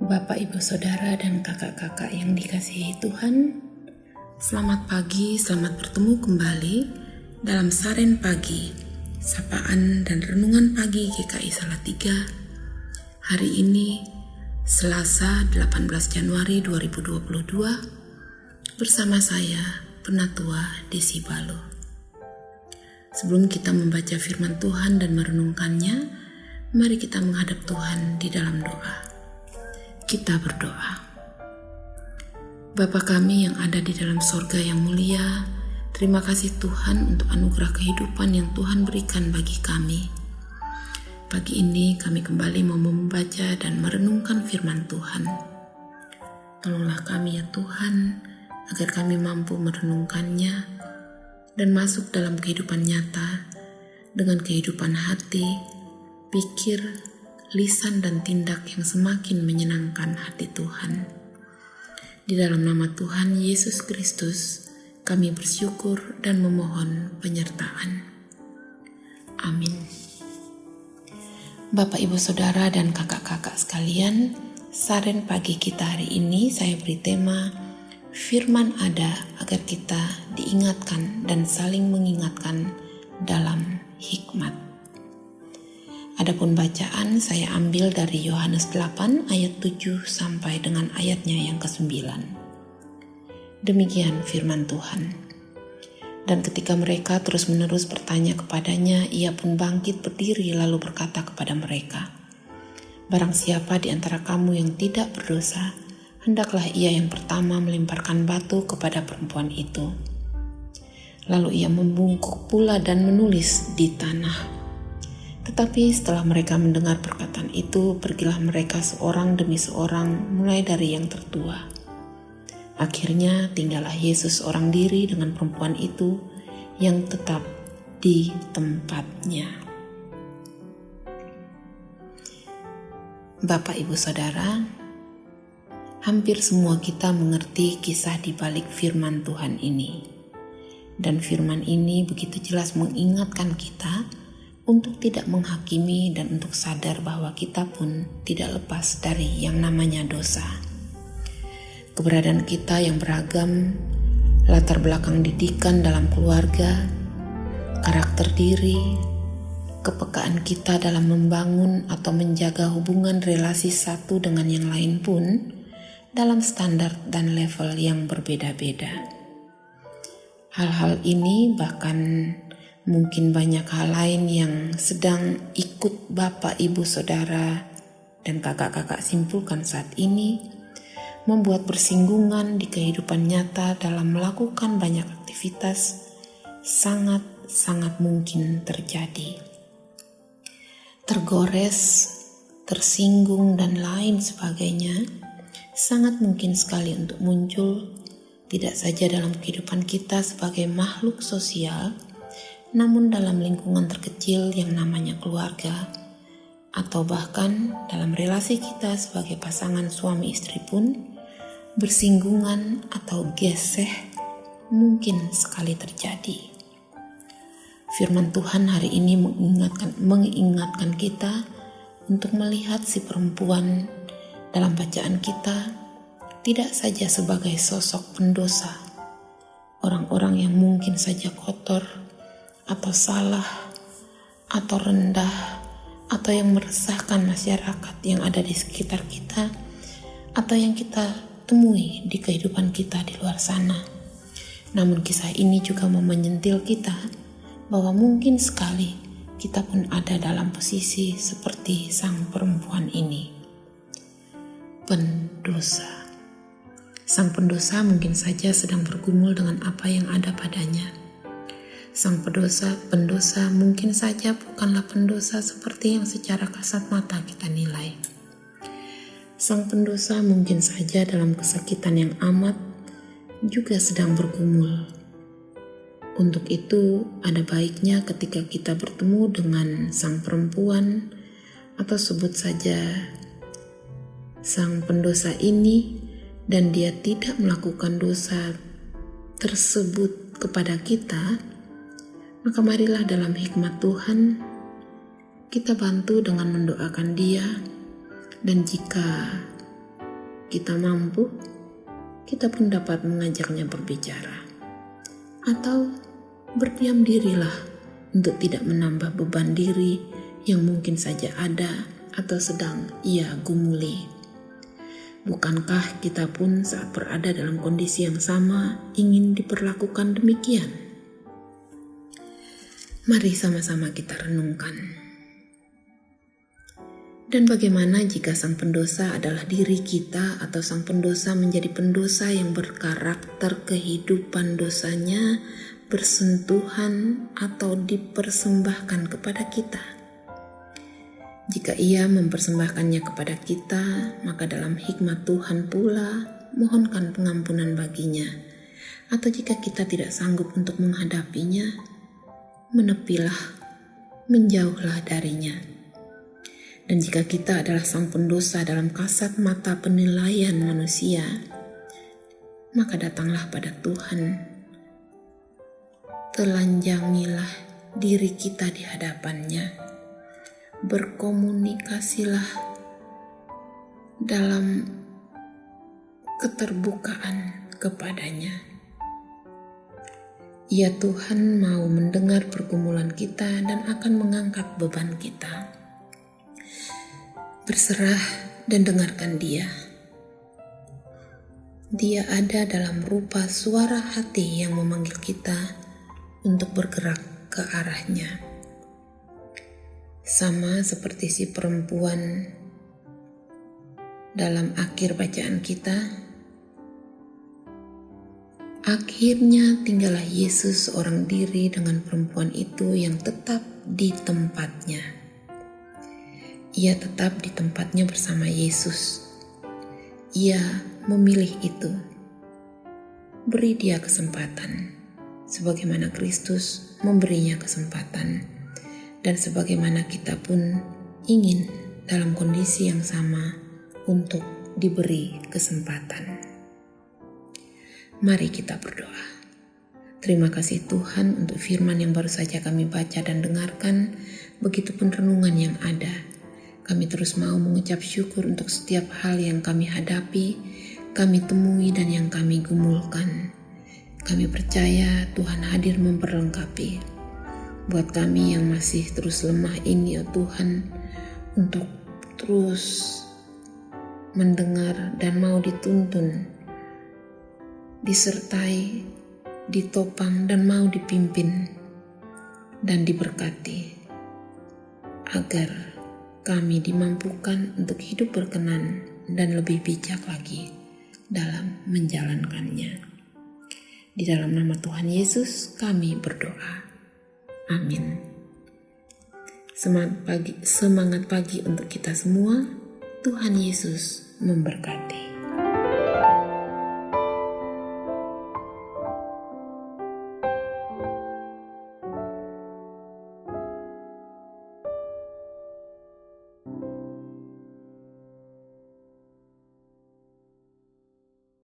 Bapak, Ibu, Saudara, dan kakak-kakak yang dikasihi Tuhan, selamat pagi, selamat bertemu kembali dalam Saren Pagi, Sapaan dan Renungan Pagi GKI Salatiga. Hari ini, Selasa 18 Januari 2022, bersama saya, Penatua Desi Balo. Sebelum kita membaca firman Tuhan dan merenungkannya, mari kita menghadap Tuhan di dalam doa. Kita berdoa. Bapa kami yang ada di dalam sorga yang mulia, terima kasih Tuhan untuk anugerah kehidupan yang Tuhan berikan bagi kami. Pagi ini kami kembali mau membaca dan merenungkan firman Tuhan. Tolonglah kami ya Tuhan, agar kami mampu merenungkannya dan masuk dalam kehidupan nyata dengan kehidupan hati, pikir, lisan dan tindak yang semakin menyenangkan hati Tuhan. Di dalam nama Tuhan Yesus Kristus, kami bersyukur dan memohon penyertaan. Amin. Bapak, Ibu, Saudara, dan kakak-kakak sekalian, Saren pagi kita hari ini saya beri tema Firman ada agar kita diingatkan dan saling mengingatkan dalam hikmat. Adapun bacaan saya ambil dari Yohanes 8 ayat 7 sampai dengan ayatnya yang ke-9. Demikian firman Tuhan. Dan ketika mereka terus-menerus bertanya kepadanya, ia pun bangkit berdiri lalu berkata kepada mereka, "Barang siapa di antara kamu yang tidak berdosa, hendaklah ia yang pertama melemparkan batu kepada perempuan itu." Lalu ia membungkuk pula dan menulis di tanah. Tetapi setelah mereka mendengar perkataan itu, pergilah mereka seorang demi seorang, mulai dari yang tertua. Akhirnya tinggallah Yesus seorang diri dengan perempuan itu yang tetap di tempatnya. Bapak, Ibu, Saudara, hampir semua kita mengerti kisah di balik firman Tuhan ini. Dan firman ini begitu jelas mengingatkan kita untuk tidak menghakimi dan untuk sadar bahwa kita pun tidak lepas dari yang namanya dosa. Keberadaan kita yang beragam, latar belakang didikan dalam keluarga, karakter diri, kepekaan kita dalam membangun atau menjaga hubungan relasi satu dengan yang lain pun dalam standar dan level yang berbeda-beda. Hal-hal ini bahkan mungkin banyak hal lain yang sedang ikut Bapak, Ibu, Saudara, dan kakak-kakak simpulkan saat ini membuat bersinggungan di kehidupan nyata dalam melakukan banyak aktivitas sangat-sangat mungkin terjadi. Tergores, tersinggung, dan lain sebagainya sangat mungkin sekali untuk muncul tidak saja dalam kehidupan kita sebagai makhluk sosial, namun dalam lingkungan terkecil yang namanya keluarga, atau bahkan dalam relasi kita sebagai pasangan suami istri pun, bersinggungan atau geseh mungkin sekali terjadi. Firman Tuhan hari ini mengingatkan kita untuk melihat si perempuan dalam bacaan kita tidak saja sebagai sosok pendosa, orang-orang yang mungkin saja kotor, atau salah, atau rendah, atau yang meresahkan masyarakat yang ada di sekitar kita, atau yang kita temui di kehidupan kita di luar sana. Namun kisah ini juga mau menyentil kita bahwa mungkin sekali kita pun ada dalam posisi seperti sang perempuan ini. Pendosa. Sang pendosa mungkin saja sedang bergumul dengan apa yang ada padanya. Sang pendosa mungkin saja bukanlah pendosa seperti yang secara kasat mata kita nilai. Sang pendosa mungkin saja dalam kesakitan yang amat juga sedang bergumul. Untuk itu ada baiknya ketika kita bertemu dengan sang perempuan atau sebut saja sang pendosa ini dan dia tidak melakukan dosa tersebut kepada kita, maka marilah dalam hikmat Tuhan kita bantu dengan mendoakan dia, dan jika kita mampu, kita pun dapat mengajaknya berbicara. Atau berdiam dirilah untuk tidak menambah beban diri yang mungkin saja ada atau sedang ia gumuli. Bukankah kita pun saat berada dalam kondisi yang sama ingin diperlakukan demikian? Mari sama-sama kita renungkan. Dan bagaimana jika sang pendosa adalah diri kita atau sang pendosa menjadi pendosa yang berkarakter kehidupan dosanya bersentuhan atau dipersembahkan kepada kita? Jika ia mempersembahkannya kepada kita, maka dalam hikmat Tuhan pula mohonkan pengampunan baginya. Atau jika kita tidak sanggup untuk menghadapinya, menepilah, menjauhlah darinya. Dan jika kita adalah sang pendosa dalam kasat mata penilaian manusia, maka datanglah pada Tuhan. Telanjangilah diri kita di hadapannya. Berkomunikasilah dalam keterbukaan kepadanya. Ya Tuhan mau mendengar pergumulan kita dan akan mengangkat beban kita. Berserah dan dengarkan Dia. Dia ada dalam rupa suara hati yang memanggil kita untuk bergerak ke arahnya. Sama seperti si perempuan dalam akhir bacaan kita, akhirnya tinggallah Yesus seorang diri dengan perempuan itu yang tetap di tempatnya. Ia tetap di tempatnya bersama Yesus. Ia memilih itu. Beri dia kesempatan, sebagaimana Kristus memberinya kesempatan. Dan sebagaimana kita pun ingin dalam kondisi yang sama untuk diberi kesempatan. Mari kita berdoa. Terima kasih Tuhan untuk firman yang baru saja kami baca dan dengarkan, begitupun renungan yang ada. Kami terus mau mengucap syukur untuk setiap hal yang kami hadapi, kami temui dan yang kami gumulkan. Kami percaya Tuhan hadir memperlengkapi. Buat kami yang masih terus lemah ini, ya Tuhan, untuk terus mendengar dan mau dituntun, disertai, ditopang dan mau dipimpin dan diberkati, agar kami dimampukan untuk hidup berkenan dan lebih bijak lagi dalam menjalankannya. Di dalam nama Tuhan Yesus kami berdoa. Amin. Semangat pagi untuk kita semua. Tuhan Yesus memberkati.